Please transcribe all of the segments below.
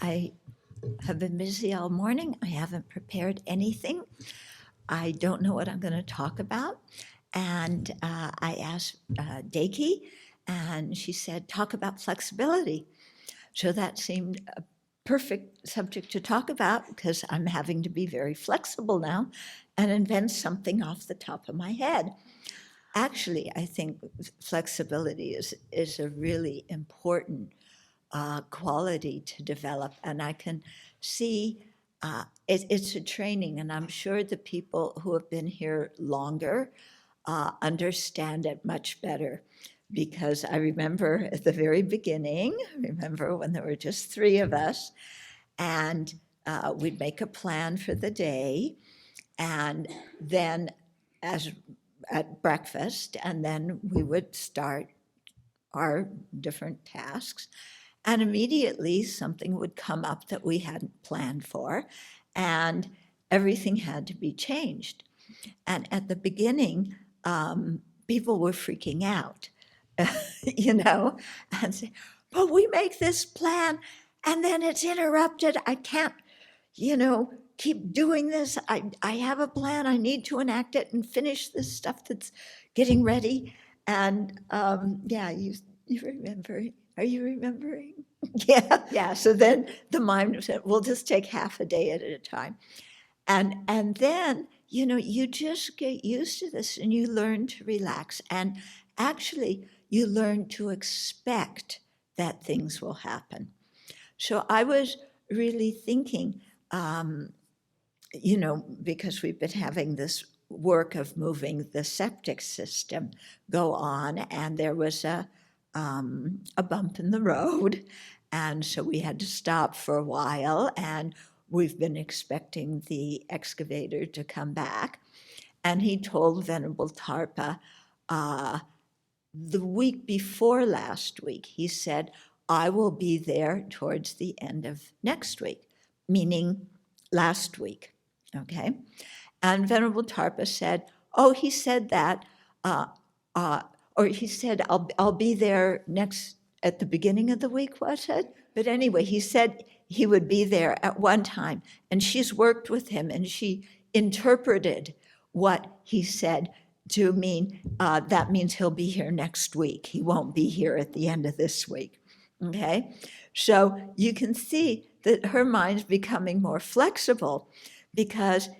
I have been busy all morning. I haven't prepared anything. I don't know what I'm going to talk about. And I asked Daki, and she said, talk about flexibility. So that seemed a perfect subject to talk about because I'm having to be very flexible now and invent something off the top of my head. Actually, I think flexibility is a really important quality to develop. And I can see it's a training, and I'm sure the people who have been here longer understand it much better. Because I remember at the very beginning, remember when there were just three of us, and we'd make a plan for the day, and then as at breakfast, and then we would start our different tasks. And immediately something would come up that we hadn't planned for, and everything had to be changed. And at the beginning, people were freaking out, you know, and say, but we make this plan and then it's interrupted. I can't, keep doing this. I have a plan. I need to enact it and finish this stuff that's getting ready. And yeah, you remember. Are you remembering? Yeah, yeah. So then the mind said, we'll just take half a day at a time. And then, you just get used to this and you learn to relax. And actually, you learn to expect that things will happen. So I was really thinking, because we've been having this work of moving the septic system go on, and there was a bump in the road. And so we had to stop for a while, and we've been expecting the excavator to come back. And he told Venerable Tarpa the week before last week, he said, I will be there towards the end of next week, meaning last week, okay? And Venerable Tarpa said, oh, he said that, or he said, I'll be there at the beginning of the week, was it? But anyway, he said he would be there at one time, and she's worked with him, and she interpreted what he said to mean that means he'll be here next week. He won't be here at the end of this week, okay? So you can see that her mind's becoming more flexible, because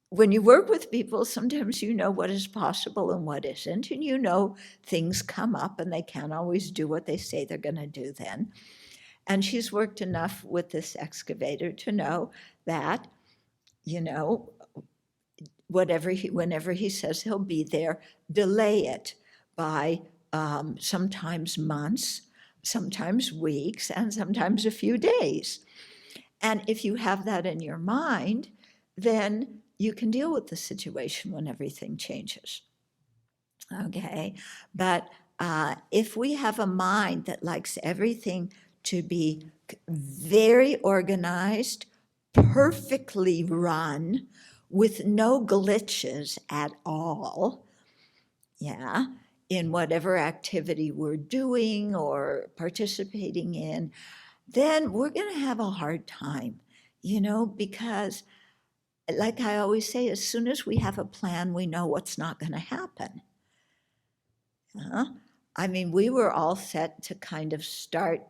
when you work with people, sometimes you know what is possible and what isn't, and things come up and they can't always do what they say they're going to do then. And she's worked enough with this excavator to know that, whenever he says he'll be there, delay it by sometimes months, sometimes weeks, and sometimes a few days. And if you have that in your mind, then you can deal with the situation when everything changes. Okay, but if we have a mind that likes everything to be very organized, perfectly run, with no glitches at all, yeah, in whatever activity we're doing or participating in, then we're going to have a hard time, because, like I always say, as soon as we have a plan, we know what's not going to happen. I mean, we were all set to kind of start,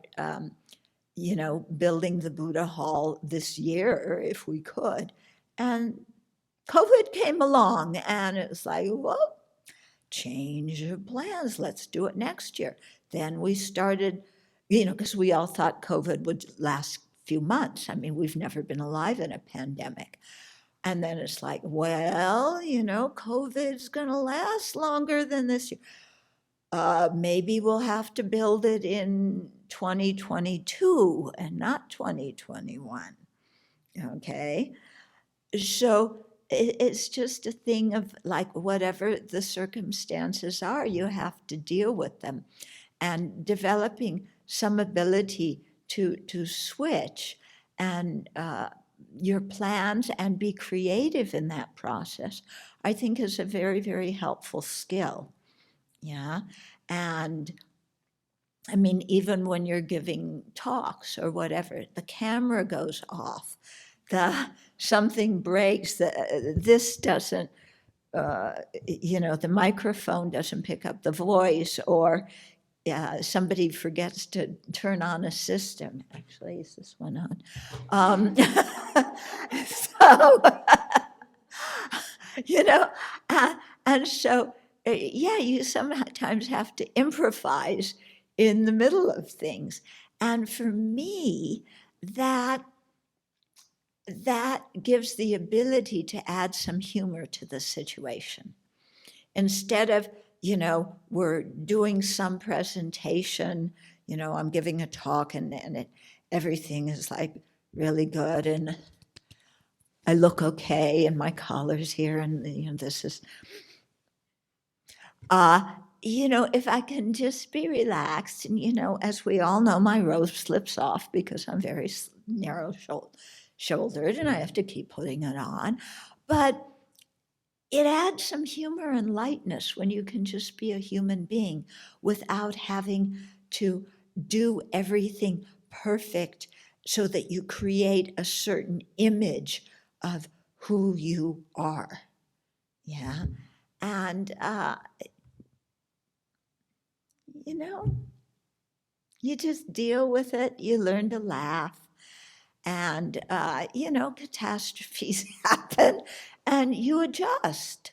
building the Buddha Hall this year if we could. And COVID came along, and it was like, well, change your plans. Let's do it next year. Then we started, because we all thought COVID would last a few months. I mean, we've never been alive in a pandemic. And then it's like, well, COVID's going to last longer than this year. Maybe we'll have to build it in 2022 and not 2021. Okay. So it's just a thing of, like, whatever the circumstances are, you have to deal with them. And developing some ability to switch and your plans and be creative in that process, I think, is a very, very helpful skill. Yeah. And I mean, even when you're giving talks or whatever, the camera goes off, something breaks, this doesn't, the microphone doesn't pick up the voice, or somebody forgets to turn on a system. Actually, is this one on? So, and so, yeah, you sometimes have to improvise in the middle of things. And for me, that gives the ability to add some humor to the situation. Instead of, we're doing some presentation, I'm giving a talk and everything is like really good and I look okay and my collar's here and this is, if I can just be relaxed and, as we all know, my robe slips off because I'm very narrow shouldered and I have to keep putting it on. But it adds some humor and lightness when you can just be a human being without having to do everything perfect so that you create a certain image of who you are. Yeah. And, you just deal with it. You learn to laugh. And, catastrophes happen and you adjust.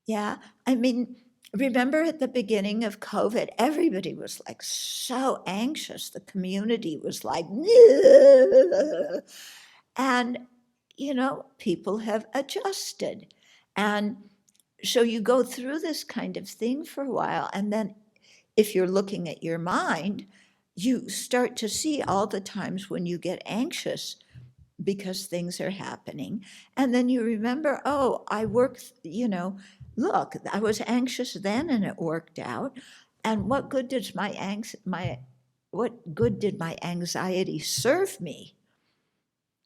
Yeah. I mean, remember at the beginning of COVID, everybody was like so anxious. The community was like, "Ugh." And, people have adjusted. And so you go through this kind of thing for a while. And then if you're looking at your mind, you start to see all the times when you get anxious because things are happening. And then you remember, oh, I worked, look, I was anxious then and it worked out. And what good did what good did my anxiety serve me?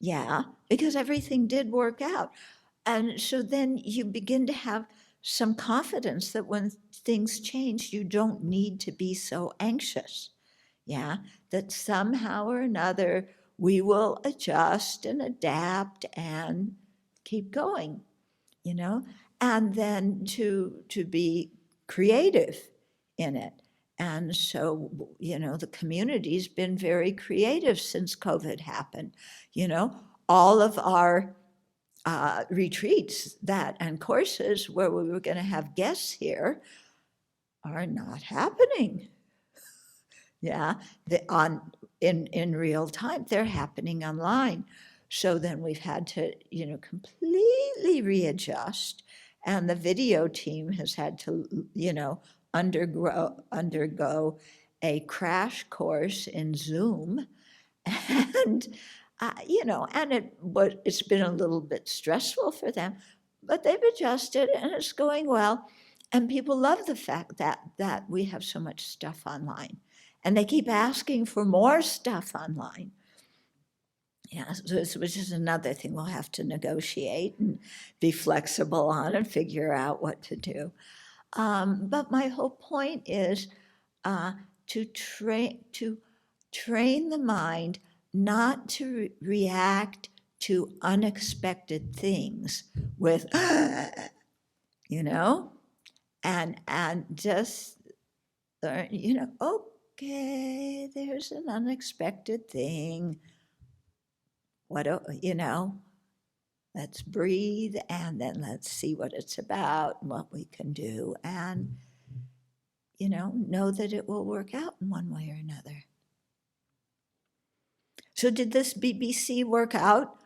Yeah, because everything did work out. And so then you begin to have some confidence that when things change, you don't need to be so anxious. Yeah, that somehow or another we will adjust and adapt and keep going, and then to be creative in it. And so, the community's been very creative since COVID happened. All of our retreats and courses where we were going to have guests here are not happening. Yeah, in real time, they're happening online. So then we've had to, completely readjust, and the video team has had to, undergo a crash course in Zoom, and it's been a little bit stressful for them, but they've adjusted and it's going well, and people love the fact that we have so much stuff online. And they keep asking for more stuff online. Yeah, which is another thing we'll have to negotiate and be flexible on and figure out what to do. But my whole point is to train the mind not to react to unexpected things with, and just learn, okay, there's an unexpected thing. Let's breathe and then let's see what it's about and what we can do. And, know that it will work out in one way or another. So did this BBC work out?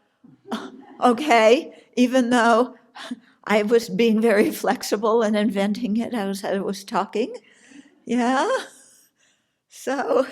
Okay, even though I was being very flexible and inventing it as I was talking. Yeah. So